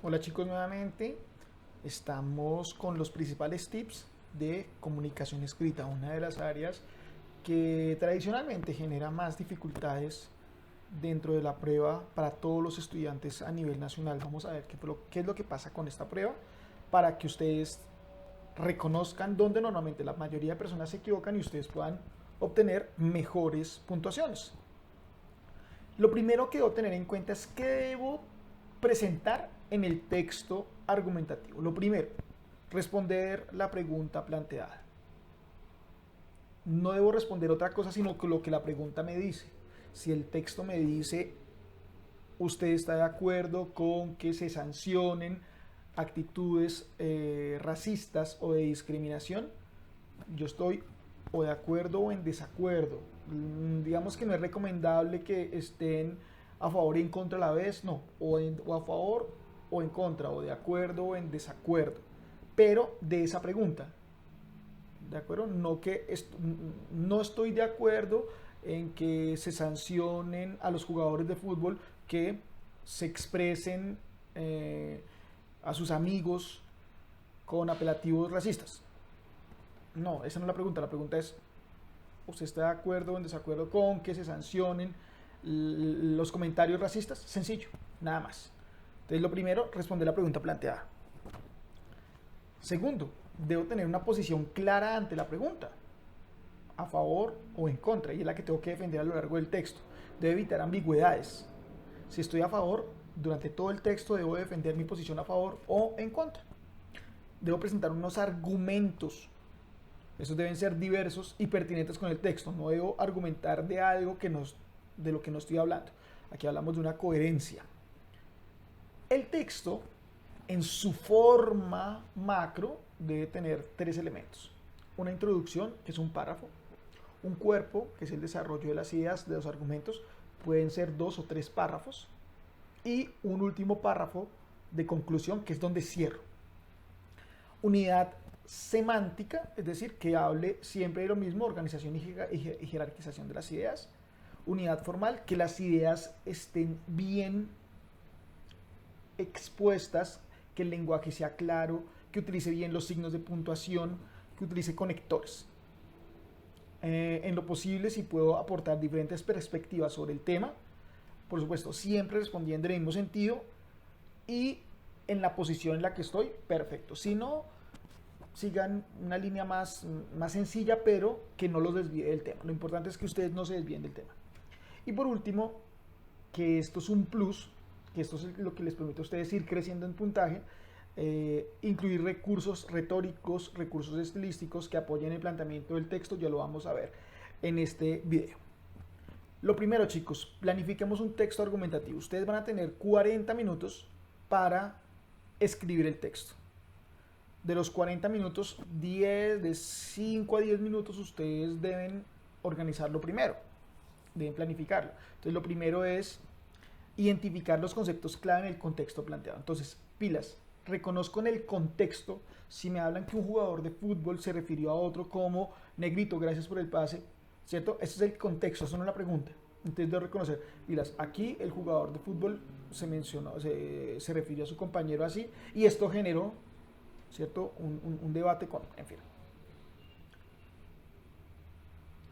Hola chicos, nuevamente estamos con los principales tips de comunicación escrita, una de las áreas que tradicionalmente genera más dificultades dentro de la prueba para todos los estudiantes a nivel nacional. Vamos a ver qué es lo que pasa con esta prueba para que ustedes reconozcan dónde normalmente la mayoría de personas se equivocan y ustedes puedan obtener mejores puntuaciones. Lo primero que debo tener en cuenta es qué debo presentar en el texto argumentativo. Lo primero, responder la pregunta planteada. No debo responder otra cosa sino lo que la pregunta me dice. Si el texto me dice, ¿usted está de acuerdo con que se sancionen actitudes racistas o de discriminación? Yo estoy o de acuerdo o en desacuerdo. Digamos que no es recomendable que estén a favor y en contra a la vez, no, o a favor o en contra, o de acuerdo o en desacuerdo, pero de esa pregunta, ¿de acuerdo? No estoy de acuerdo en que se sancionen a los jugadores de fútbol que se expresen a sus amigos con apelativos racistas. No, esa no es la pregunta es, ¿usted está de acuerdo o en desacuerdo con que se sancionen los comentarios racistas? Sencillo, nada más. Entonces, lo primero, responder la pregunta planteada. Segundo, debo tener una posición clara ante la pregunta, a favor o en contra, y es la que tengo que defender a lo largo del texto. Debo evitar ambigüedades. Si estoy a favor, durante todo el texto debo defender mi posición a favor o en contra. Debo presentar unos argumentos. Esos deben ser diversos y pertinentes con el texto. No debo argumentar de algo de lo que no estoy hablando. Aquí hablamos de una coherencia. El texto, en su forma macro, debe tener tres elementos. Una introducción, que es un párrafo. Un cuerpo, que es el desarrollo de las ideas, de los argumentos. Pueden ser 2 o 3 párrafos. Y un último párrafo de conclusión, que es donde cierro. Unidad semántica, es decir, que hable siempre de lo mismo, organización y jerarquización de las ideas. Unidad formal, que las ideas estén bien expuestas, que el lenguaje sea claro, que utilice bien los signos de puntuación, que utilice conectores. En lo posible, si puedo aportar diferentes perspectivas sobre el tema, por supuesto, siempre respondiendo en el mismo sentido y en la posición en la que estoy, perfecto. Si no, sigan una línea más sencilla, pero que no los desvíe del tema. Lo importante es que ustedes no se desvíen del tema. Y por último, que esto es un plus, que esto es lo que les permite a ustedes ir creciendo en puntaje, incluir recursos retóricos, recursos estilísticos que apoyen el planteamiento del texto, ya lo vamos a ver en este video. Lo primero, chicos, planifiquemos un texto argumentativo. Ustedes van a tener 40 minutos para escribir el texto. De los 40 minutos, de 5 a 10 minutos ustedes deben organizarlo primero, deben planificarlo. Entonces lo primero es identificar los conceptos clave en el contexto planteado. Entonces, pilas, reconozco en el contexto, si me hablan que un jugador de fútbol se refirió a otro como negrito, gracias por el pase, ¿cierto? Ese es el contexto, eso no es la pregunta. Entonces debo reconocer, pilas, aquí el jugador de fútbol se mencionó, se refirió a su compañero así, y esto generó, ¿cierto? Un debate con, en fin.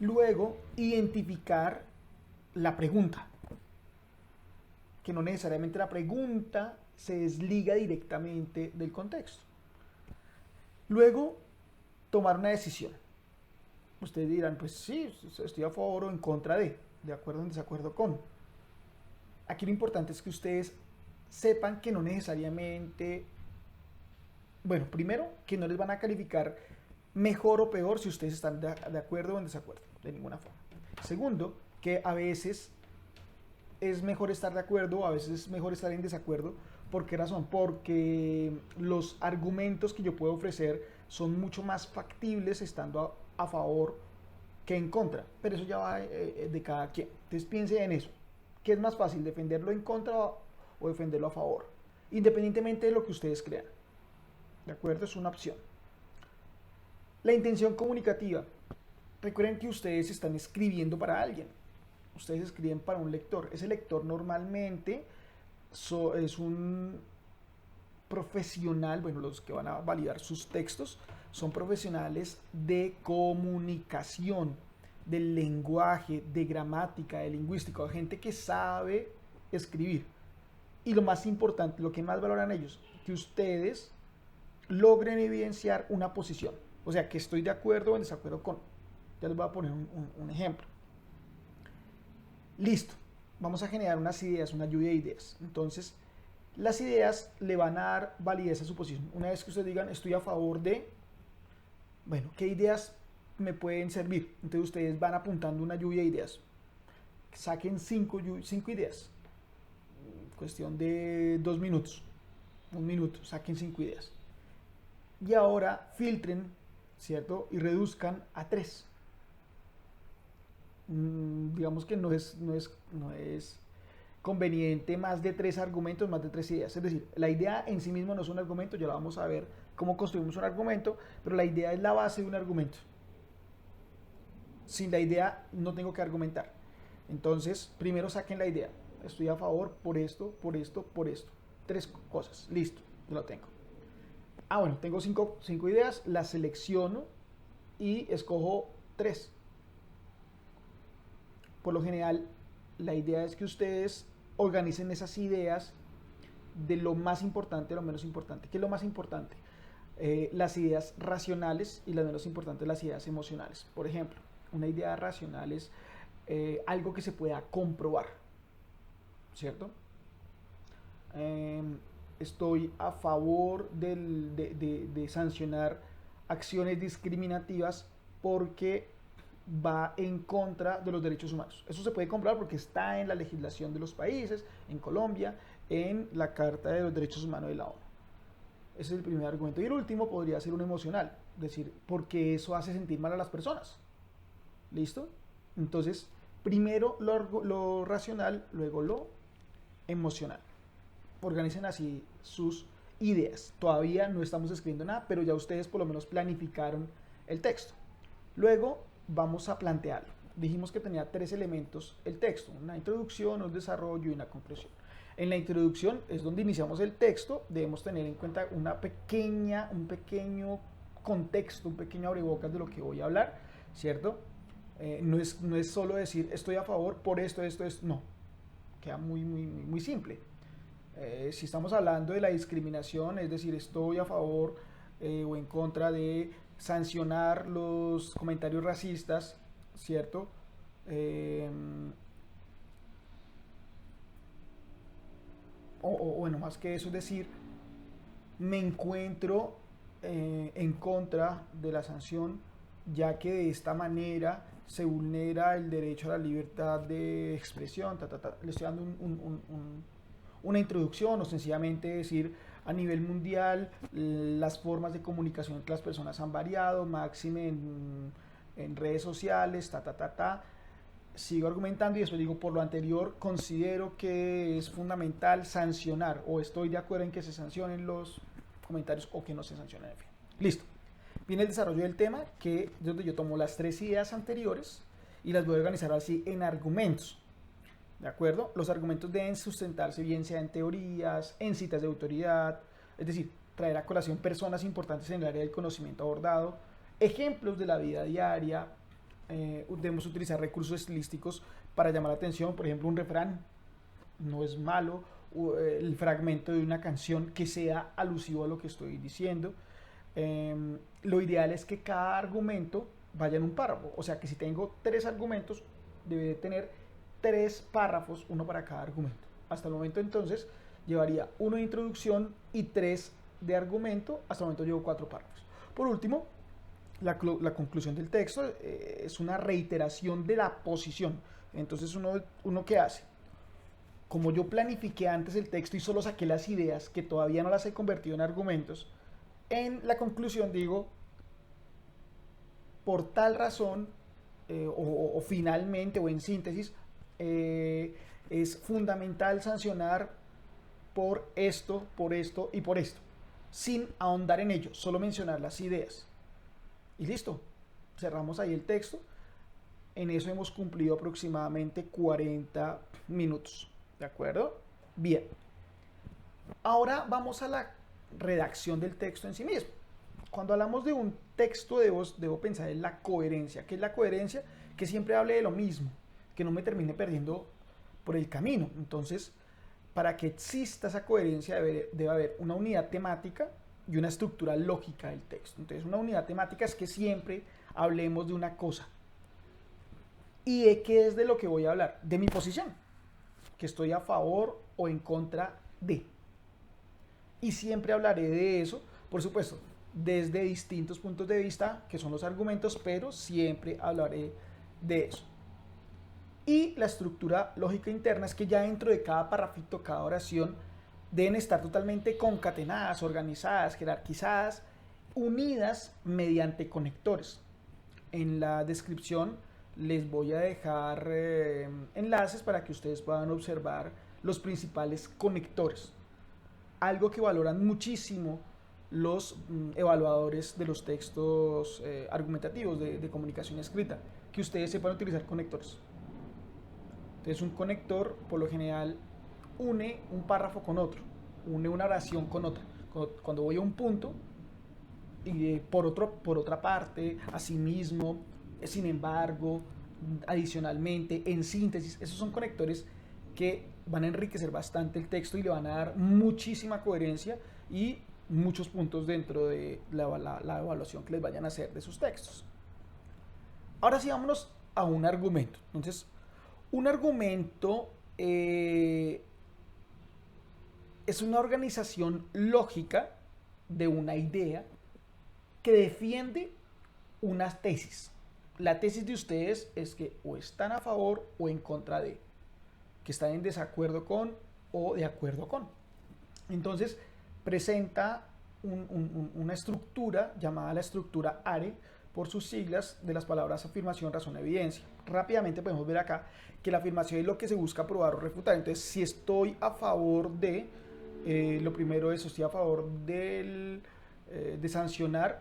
Luego, identificar la pregunta, que no necesariamente la pregunta se desliga directamente del contexto. Luego, tomar una decisión. Ustedes dirán, pues sí, estoy a favor o en contra de acuerdo o en desacuerdo con. Aquí lo importante es que ustedes sepan que no necesariamente, bueno, primero, que no les van a calificar mejor o peor si ustedes están de acuerdo o en desacuerdo, de ninguna forma. Segundo, que a veces es mejor estar de acuerdo, a veces es mejor estar en desacuerdo. ¿Por qué razón? Porque los argumentos que yo puedo ofrecer son mucho más factibles estando a favor que en contra, pero eso ya va de cada quien. Entonces piense en eso. ¿Qué es más fácil, defenderlo en contra o defenderlo a favor? Independientemente de lo que ustedes crean. ¿De acuerdo? Es una opción. La intención comunicativa. Recuerden que ustedes están escribiendo para alguien. Ustedes escriben para un lector. Ese lector normalmente es un profesional, bueno, los que van a validar sus textos son profesionales de comunicación, del lenguaje, de gramática, de lingüística, gente que sabe escribir. Y lo más importante, lo que más valoran ellos, que ustedes logren evidenciar una posición. O sea, que estoy de acuerdo o en desacuerdo con. Ya les voy a poner un ejemplo. Listo. Vamos a generar unas ideas, una lluvia de ideas. Entonces, las ideas le van a dar validez a su posición. Una vez que ustedes digan, estoy a favor de, bueno, ¿qué ideas me pueden servir? Entonces ustedes van apuntando una lluvia de ideas. Saquen cinco ideas. Cuestión de 2 minutos. 1 minuto, saquen 5 ideas. Y ahora filtren, ¿cierto? Y reduzcan a 3. Digamos que no es conveniente más de 3 argumentos, más de 3 ideas. Es decir, la idea en sí misma no es un argumento, ya la vamos a ver cómo construimos un argumento, pero la idea es la base de un argumento. Sin la idea no tengo que argumentar. Entonces, primero saquen la idea. Estoy a favor por esto, por esto, por esto. 3 cosas. Listo, ya lo tengo. Bueno, tengo 5 ideas, las selecciono y escojo 3. Por lo general, la idea es que ustedes organicen esas ideas de lo más importante a lo menos importante. ¿Qué es lo más importante? Las ideas racionales y las menos importantes, las ideas emocionales. Por ejemplo, una idea racional es algo que se pueda comprobar, ¿cierto? Estoy a favor de sancionar acciones discriminativas porque va en contra de los derechos humanos. Eso se puede comprobar porque está en la legislación de los países, en Colombia, en la Carta de los Derechos Humanos de la ONU. Ese es el primer argumento. Y el último podría ser un emocional, es decir, porque eso hace sentir mal a las personas. ¿Listo? Entonces, primero lo racional, luego lo emocional. Organicen así sus ideas. Todavía no estamos escribiendo nada, pero ya ustedes por lo menos planificaron el texto. Luego vamos a plantearlo. Dijimos que tenía 3 elementos el texto: una introducción, un desarrollo y una conclusión. En la introducción es donde iniciamos el texto. Debemos tener en cuenta un pequeño contexto, un pequeño abrebocas de lo que voy a hablar, ¿cierto? No es solo decir estoy a favor por esto, no. Queda muy simple. Si estamos hablando de la discriminación, es decir, estoy a favor o en contra de sancionar los comentarios racistas, ¿cierto? Bueno, más que eso, es decir, me encuentro en contra de la sanción, ya que de esta manera se vulnera el derecho a la libertad de expresión. Le estoy dando una introducción, o sencillamente decir, a nivel mundial las formas de comunicación entre las personas han variado, máxime en redes sociales, Sigo argumentando y después digo, por lo anterior, considero que es fundamental sancionar, o estoy de acuerdo en que se sancionen los comentarios o que no se sancionen. En fin. Listo. Viene el desarrollo del tema, que es donde yo tomo las 3 ideas anteriores y las voy a organizar así en argumentos. ¿De acuerdo? Los argumentos deben sustentarse bien sea en teorías, en citas de autoridad, es decir, traer a colación personas importantes en el área del conocimiento abordado, ejemplos de la vida diaria. Debemos utilizar recursos estilísticos para llamar la atención. Por ejemplo, un refrán no es malo, el fragmento de una canción que sea alusivo a lo que estoy diciendo. Lo ideal es que cada argumento vaya en un párrafo, o sea que si tengo 3 argumentos, debe tener 3 párrafos, uno para cada argumento. Hasta el momento entonces llevaría 1 de introducción y 3 de argumento. Hasta el momento llevo 4 párrafos. Por último, la conclusión del texto es una reiteración de la posición. Entonces uno ¿qué hace? Como yo planifiqué antes el texto y solo saqué las ideas que todavía no las he convertido en argumentos, en la conclusión digo, por tal razón, o finalmente, o en síntesis, es fundamental sancionar por esto y por esto, sin ahondar en ello, solo mencionar las ideas. Y listo, cerramos ahí el texto. En eso hemos cumplido aproximadamente 40 minutos. ¿De acuerdo? Bien. Ahora vamos a la redacción del texto en sí mismo. Cuando hablamos de un texto debo pensar en la coherencia. ¿Qué es la coherencia? Que siempre hable de lo mismo, que no me termine perdiendo por el camino. Entonces, para que exista esa coherencia debe haber una unidad temática y una estructura lógica del texto. Entonces, una unidad temática es que siempre hablemos de una cosa. ¿Y de qué es de lo que voy a hablar? De mi posición, que estoy a favor o en contra de. Y siempre hablaré de eso, por supuesto, desde distintos puntos de vista, que son los argumentos, pero siempre hablaré de eso. Y la estructura lógica interna es que ya dentro de cada parrafito, cada oración, deben estar totalmente concatenadas, organizadas, jerarquizadas, unidas mediante conectores. En la descripción les voy a dejar enlaces para que ustedes puedan observar los principales conectores. Algo que valoran muchísimo los evaluadores de los textos argumentativos de comunicación escrita, que ustedes sepan utilizar conectores. Entonces un conector por lo general une un párrafo con otro, une una oración con otra. Cuando voy a un punto, y por otra parte, asimismo, sin embargo, adicionalmente, en síntesis, esos son conectores que van a enriquecer bastante el texto y le van a dar muchísima coherencia y muchos puntos dentro de la evaluación que les vayan a hacer de sus textos. Ahora sí, vámonos a un argumento. Entonces, un argumento es una organización lógica de una idea que defiende una tesis. La tesis de ustedes es que o están a favor o en contra de, que están en desacuerdo con o de acuerdo con. Entonces, presenta una estructura llamada la estructura ARE, por sus siglas de las palabras afirmación, razón, evidencia. Rápidamente podemos ver acá que la afirmación es lo que se busca probar o refutar. Entonces, si estoy a favor de, lo primero es, estoy a favor de sancionar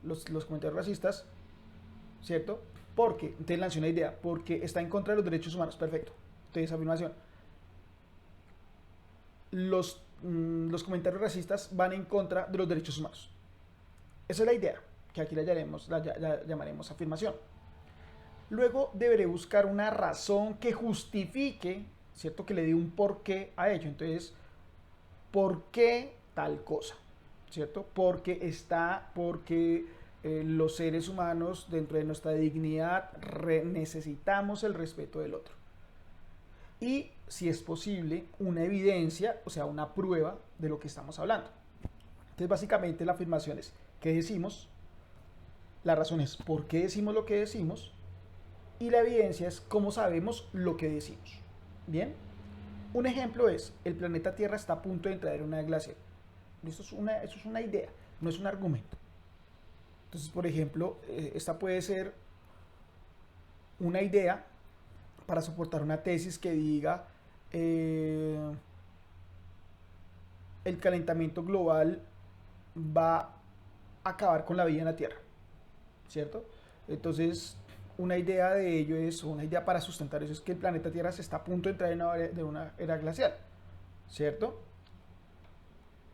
los comentarios racistas, ¿cierto? Porque, entonces lancé una idea, porque está en contra de los derechos humanos, perfecto. Entonces, afirmación. Los comentarios racistas van en contra de los derechos humanos. Esa es la idea, que aquí la llamaremos afirmación. Luego deberé buscar una razón que justifique, ¿cierto? Que le dé un porqué a ello. Entonces, ¿por qué tal cosa? ¿Cierto? Porque los seres humanos, dentro de nuestra dignidad, necesitamos el respeto del otro. Y, si es posible, una evidencia, o sea, una prueba de lo que estamos hablando. Entonces, básicamente, la afirmación es ¿qué decimos? La razón es ¿por qué decimos lo que decimos? Y la evidencia es cómo sabemos lo que decimos. ¿Bien? Un ejemplo es, el planeta Tierra está a punto de entrar en una glacial. Eso es una idea, no es un argumento. Entonces, por ejemplo, esta puede ser una idea para soportar una tesis que diga el calentamiento global va a acabar con la vida en la Tierra, ¿cierto? Entonces, una idea de ello es, una idea para sustentar eso es que el planeta Tierra se está a punto de entrar en una era glacial, ¿cierto?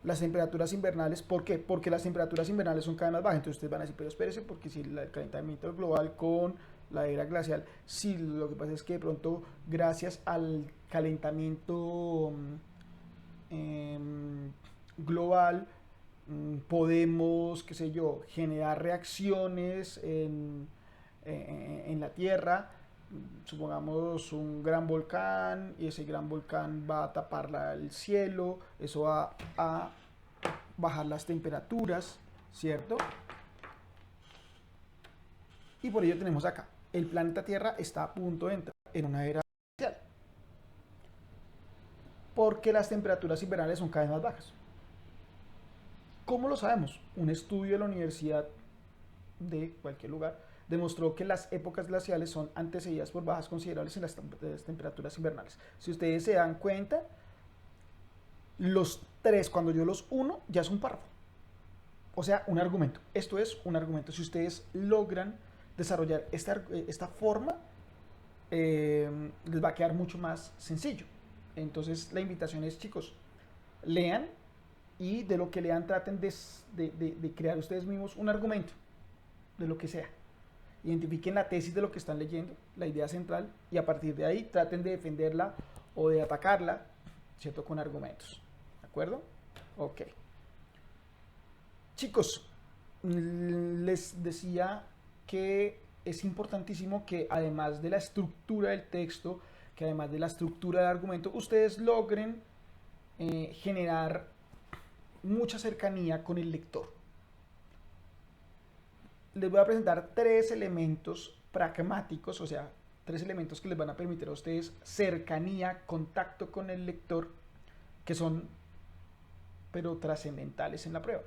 Las temperaturas invernales, ¿por qué? Porque las temperaturas invernales son cada vez más bajas. Entonces ustedes van a decir, pero espérese, porque si el calentamiento global con la era glacial, sí, lo que pasa es que de pronto, gracias al calentamiento global, podemos, qué sé yo, generar reacciones en la Tierra. Supongamos un gran volcán y ese gran volcán va a tapar el cielo, eso va a bajar las temperaturas, ¿cierto? Y por ello tenemos acá, el planeta Tierra está a punto de entrar en una era glacial, porque las temperaturas invernales son cada vez más bajas. ¿Cómo lo sabemos? Un estudio de la universidad de cualquier lugar demostró que las épocas glaciales son antecedidas por bajas considerables en las temperaturas invernales. Si ustedes se dan cuenta, los tres, cuando yo los uno, ya es un párrafo. O sea, un argumento. Esto es un argumento. Si ustedes logran desarrollar esta forma, les va a quedar mucho más sencillo. Entonces, la invitación es, chicos, lean, y de lo que lean traten de crear ustedes mismos un argumento, de lo que sea. Identifiquen la tesis de lo que están leyendo, la idea central, y a partir de ahí traten de defenderla o de atacarla, ¿cierto? Con argumentos. ¿De acuerdo? Ok. Chicos, les decía que es importantísimo que además de la estructura del texto, que además de la estructura del argumento, ustedes logren generar mucha cercanía con el lector. Les voy a presentar 3 elementos pragmáticos, o sea, 3 elementos que les van a permitir a ustedes cercanía, contacto con el lector, que son, pero trascendentales en la prueba.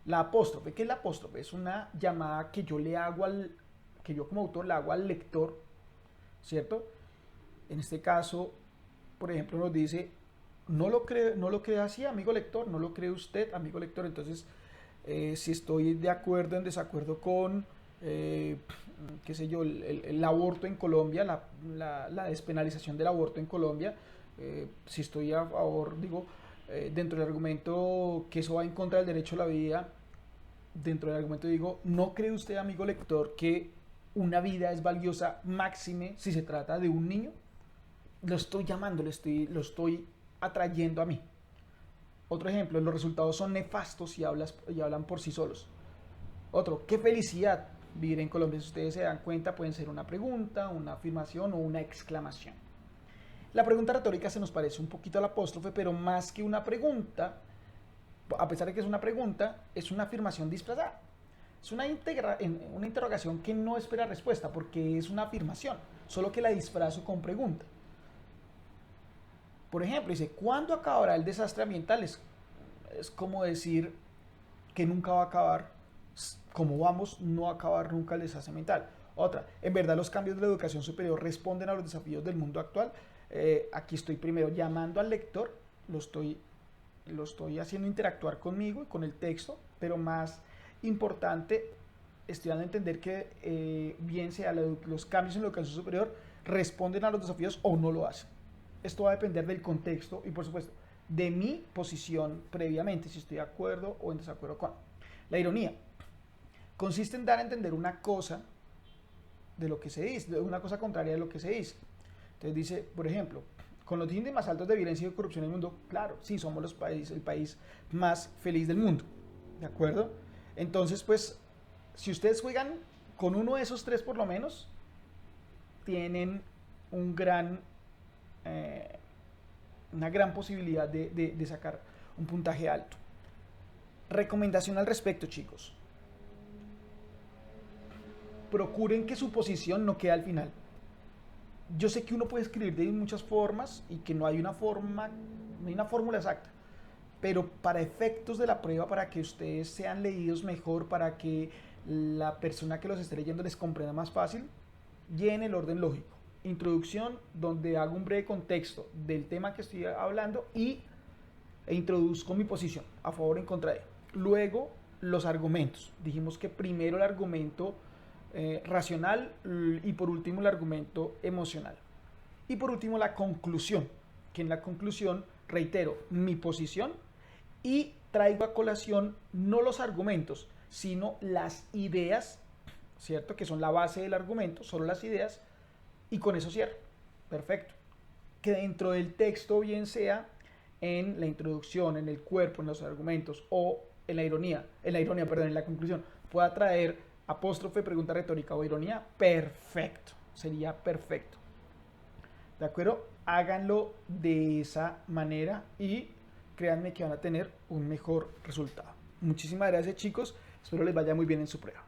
La apóstrofe, ¿qué es la apóstrofe? Es una llamada que yo le hago que yo como autor le hago al lector, ¿cierto? En este caso, por ejemplo, nos dice, no lo cree así, amigo lector, no lo cree usted, amigo lector. Entonces, si estoy de acuerdo, en desacuerdo con, qué sé yo, el aborto en Colombia, la despenalización del aborto en Colombia, si estoy a favor, digo, dentro del argumento que eso va en contra del derecho a la vida, dentro del argumento digo, ¿no cree usted, amigo lector, que una vida es valiosa máxime si se trata de un niño? Lo estoy llamando, lo estoy atrayendo a mí. Otro ejemplo, los resultados son nefastos y hablan por sí solos. Otro, qué felicidad vivir en Colombia. Si ustedes se dan cuenta, pueden ser una pregunta, una afirmación o una exclamación. La pregunta retórica se nos parece un poquito al apóstrofe, pero más que una pregunta, a pesar de que es una pregunta, es una afirmación disfrazada. Es una interrogación que no espera respuesta porque es una afirmación, solo que la disfrazo con pregunta. Por ejemplo, dice, ¿cuándo acabará el desastre ambiental? Es como decir que nunca va a acabar, como vamos, no va a acabar nunca el desastre ambiental. Otra, en verdad los cambios de la educación superior responden a los desafíos del mundo actual. Aquí estoy primero llamando al lector, lo estoy haciendo interactuar conmigo y con el texto, pero más importante, estoy dando a entender que bien sea los cambios en la educación superior responden a los desafíos o no lo hacen. Esto va a depender del contexto y, por supuesto, de mi posición previamente, si estoy de acuerdo o en desacuerdo con. La ironía consiste en dar a entender una cosa de lo que se dice, una cosa contraria de lo que se dice. Entonces dice, por ejemplo, con los índices más altos de violencia y de corrupción en el mundo, claro, sí, somos el país más feliz del mundo, ¿de acuerdo? Entonces, pues, si ustedes juegan con uno de esos 3 por lo menos, tienen una gran posibilidad de sacar un puntaje alto. Recomendación al respecto, chicos. Procuren que su posición no quede al final. Yo sé que uno puede escribir de muchas formas y que no hay una fórmula exacta, pero para efectos de la prueba, para que ustedes sean leídos mejor, para que la persona que los esté leyendo les comprenda más fácil, lleven el orden lógico. Introducción, donde hago un breve contexto del tema que estoy hablando e introduzco mi posición a favor o en contra de él. Luego, los argumentos. Dijimos que primero el argumento racional y por último el argumento emocional. Y por último la conclusión, que en la conclusión reitero mi posición y traigo a colación no los argumentos, sino las ideas, ¿cierto? Que son la base del argumento, solo las ideas, y con eso cierro. Perfecto. Que dentro del texto, bien sea en la introducción, en el cuerpo, en los argumentos o en la conclusión, pueda traer apóstrofe, pregunta retórica o ironía, perfecto. Sería perfecto. ¿De acuerdo? Háganlo de esa manera y créanme que van a tener un mejor resultado. Muchísimas gracias, chicos. Espero les vaya muy bien en su prueba.